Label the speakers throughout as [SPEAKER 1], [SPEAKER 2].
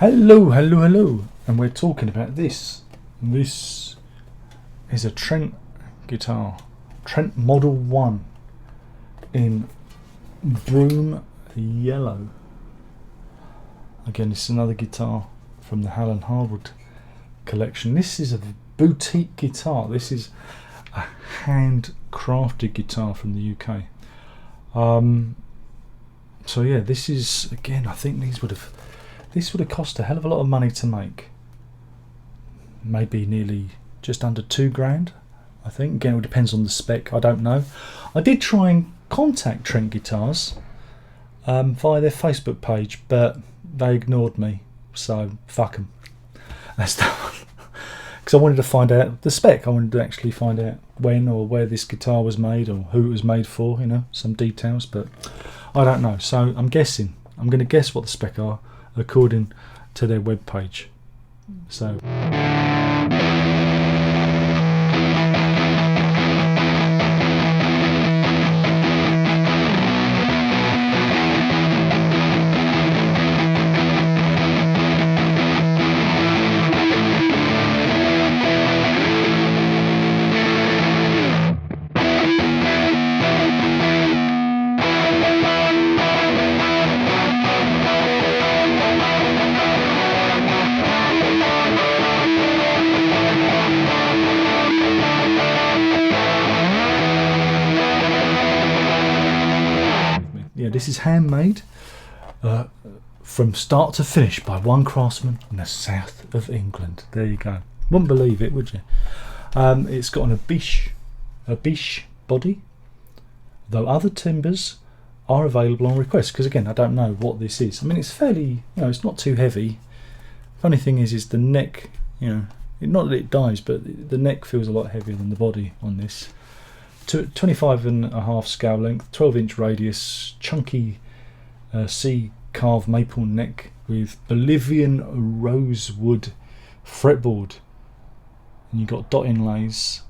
[SPEAKER 1] Hello, and we're talking about this. This is a Trent guitar, Trent Model 1 in Broom Yellow. Again, this is another guitar from the Harwood collection. This is a boutique guitar. This is a handcrafted guitar from the UK. So yeah, this is, again, I think this would have cost a hell of a lot of money to make. Maybe nearly just under £2,000, I think. Again, it depends on the spec, I don't know. I did try and contact Trent Guitars via their Facebook page, but they ignored me, so fuck them. That's that one. Because I wanted to find out the spec. I wanted to actually find out when or where this guitar was made or who it was made for, you know, some details, but I don't know. So I'm guessing. I'm going to guess what the spec are according to their web page. So this is handmade from start to finish by one craftsman in the south of England. There you go. Wouldn't believe it, would you? It's got an biche body, though other timbers are available on request. Because again, I don't know what this is. I mean, it's fairly, you know, it's not too heavy. Funny thing is the neck, you know, not that it dies, but the neck feels a lot heavier than the body on this. 25.5 scale length, 12-inch radius, chunky C carved maple neck with Bolivian rosewood fretboard, and you've got dot inlays,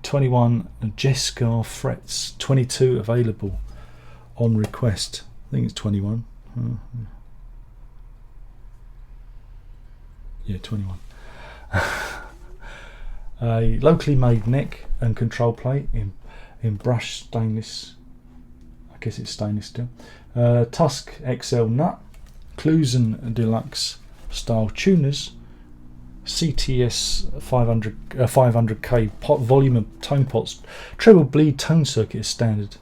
[SPEAKER 1] 21 Jescar frets, 22 available on request. I think it's 21. Yeah, 21. A locally made neck and control plate in brushed stainless, I guess it's stainless steel, Tusk XL nut, Clusen Deluxe style tuners, CTS 500K pot volume of tone pots, treble bleed tone circuit is standard,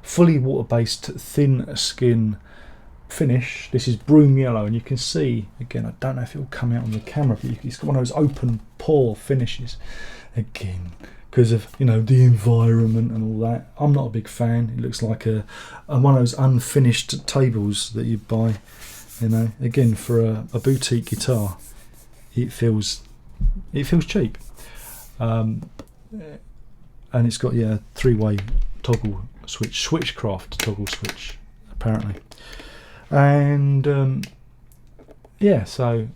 [SPEAKER 1] fully water based thin skin finish. This is Broom Yellow, and you can see, again, I don't know if it will come out on the camera, but it's got one of those open pore finishes again, because of, you know, the environment and all that. I'm not a big fan. It looks like a one of those unfinished tables that you buy, you know. Again, for a boutique guitar, it feels cheap. And it's got, yeah, 3-way toggle switch, switchcraft toggle switch apparently. And yeah, so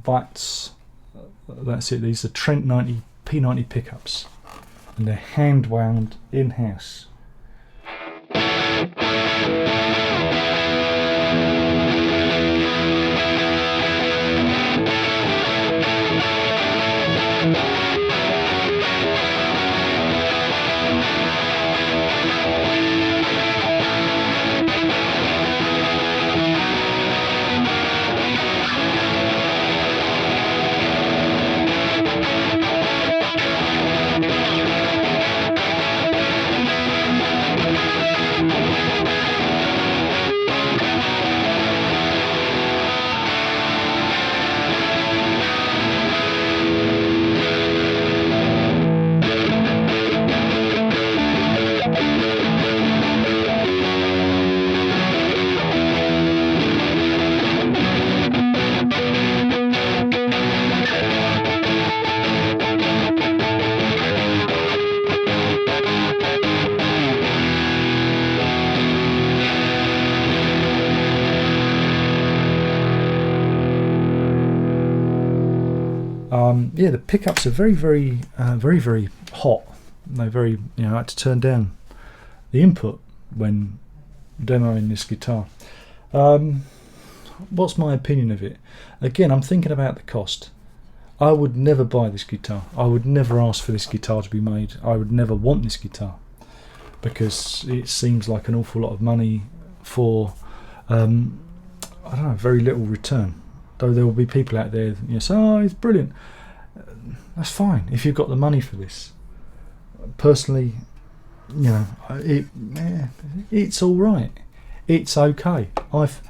[SPEAKER 1] that's it. These are Trent 90 P90 pickups, and they're hand wound in house Yeah, the pickups are very hot. They're very, I had to turn down the input when demoing this guitar. What's my opinion of it? Again, I'm thinking about the cost. I would never buy this guitar. I would never ask for this guitar to be made. I would never want this guitar, because it seems like an awful lot of money for I don't know, very little return. Though there will be people out there say, oh, it's brilliant. That's fine if you've got the money for this. Personally, it's all right. It's okay. I've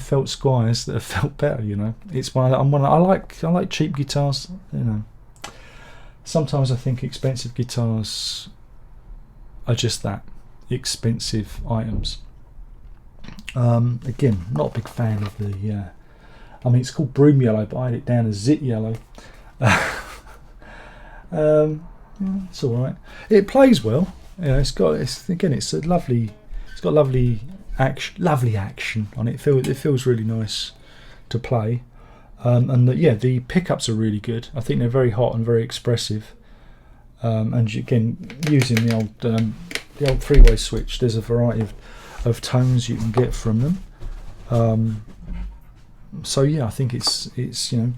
[SPEAKER 1] felt squires that have felt better. It's I like cheap guitars. Sometimes I think expensive guitars are just that, expensive items. Again, not a big fan of the. It's called Broom yellow, but I had it down as Zit yellow. It's all right. It plays well. It's got lovely action on it. It feels really nice to play. And the pickups are really good. I think they're very hot and very expressive. And again, using the old three-way switch, there's a variety of tones you can get from them. So yeah, I think it's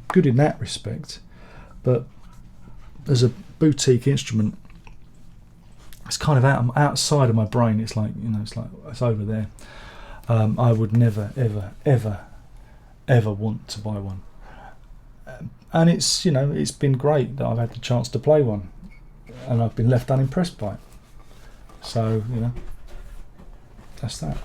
[SPEAKER 1] good in that respect. But as a boutique instrument, it's kind of outside of my brain. It's like it's over there. I would never ever want to buy one. And it's been great that I've had the chance to play one, and I've been left unimpressed by it. So that's that.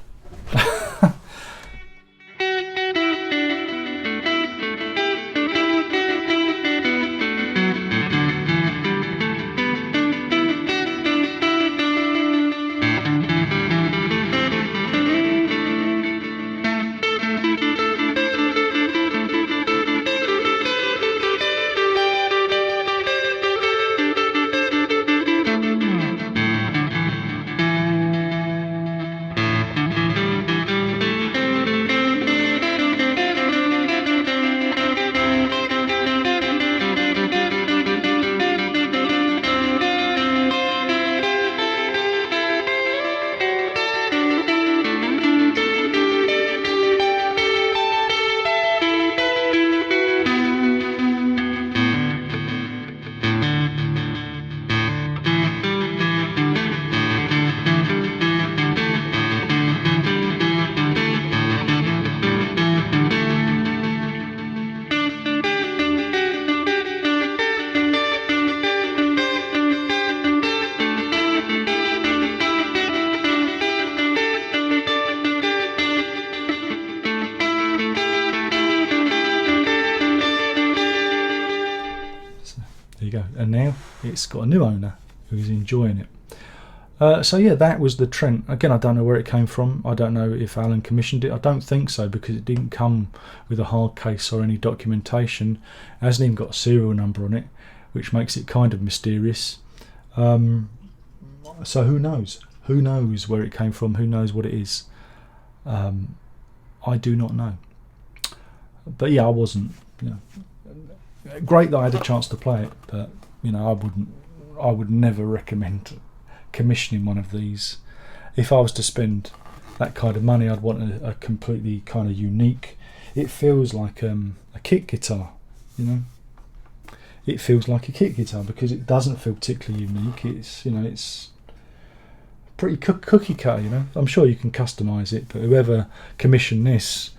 [SPEAKER 1] There you go. And now it's got a new owner who's enjoying it. So yeah, that was the Trent. Again, I don't know where it came from. I don't know if Alan commissioned it. I don't think so, because it didn't come with a hard case or any documentation. It hasn't even got a serial number on it, which makes it kind of mysterious. So who knows? Who knows where it came from? Who knows what it is? I do not know. But yeah, I wasn't. Great that I had a chance to play it, but I would never recommend commissioning one of these. If I was to spend that kind of money, I'd want a completely kind of unique. It feels like a kit guitar, It feels like a kit guitar because it doesn't feel particularly unique. It's pretty cookie cutter, I'm sure you can customise it, but whoever commissioned this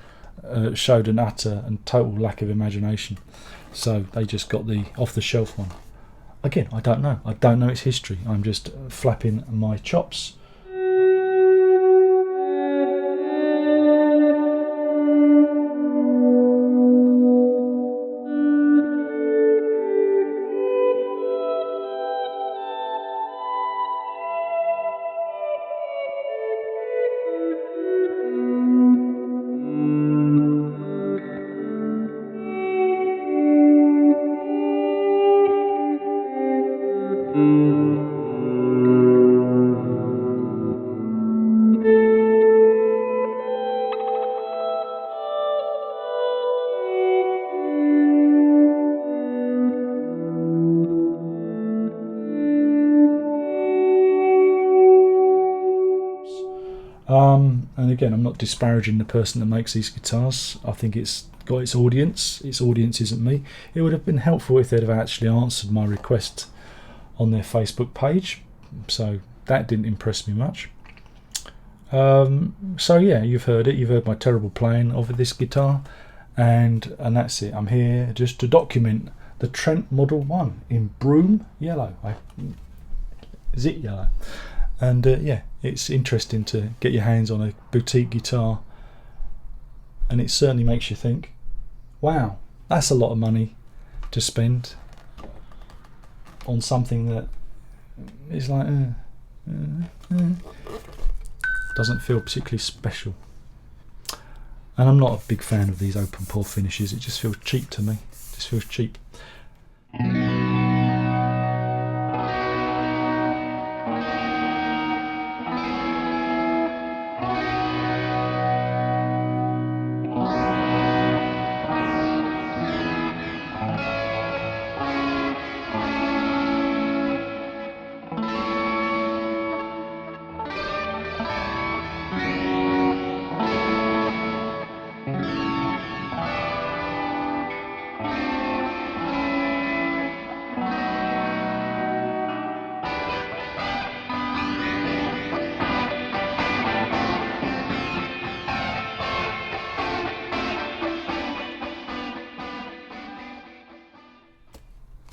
[SPEAKER 1] showed an utter and total lack of imagination. So they just got the off-the-shelf one. Again, I don't know. I don't know its history. I'm just flapping my chops. And again, I'm not disparaging the person that makes these guitars. I think it's got its audience. Its audience isn't me. It would have been helpful if they'd have actually answered my request on their Facebook page. So that didn't impress me much. So yeah, you've heard it. You've heard my terrible playing of this guitar, and that's it. I'm here just to document the Trent Model 1 in Broom yellow. Is it yellow? And yeah, it's interesting to get your hands on a boutique guitar, and it certainly makes you think, wow, that's a lot of money to spend on something that is like doesn't feel particularly special. And I'm not a big fan of these open pore finishes. It just feels cheap to me. It just feels cheap.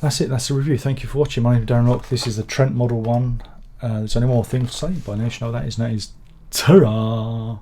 [SPEAKER 1] That's it, that's the review. Thank you for watching. My name is Darren Rock. This is the Trent Model 1. There's only more things to say, but I know you know what that is, and that is ta-ra!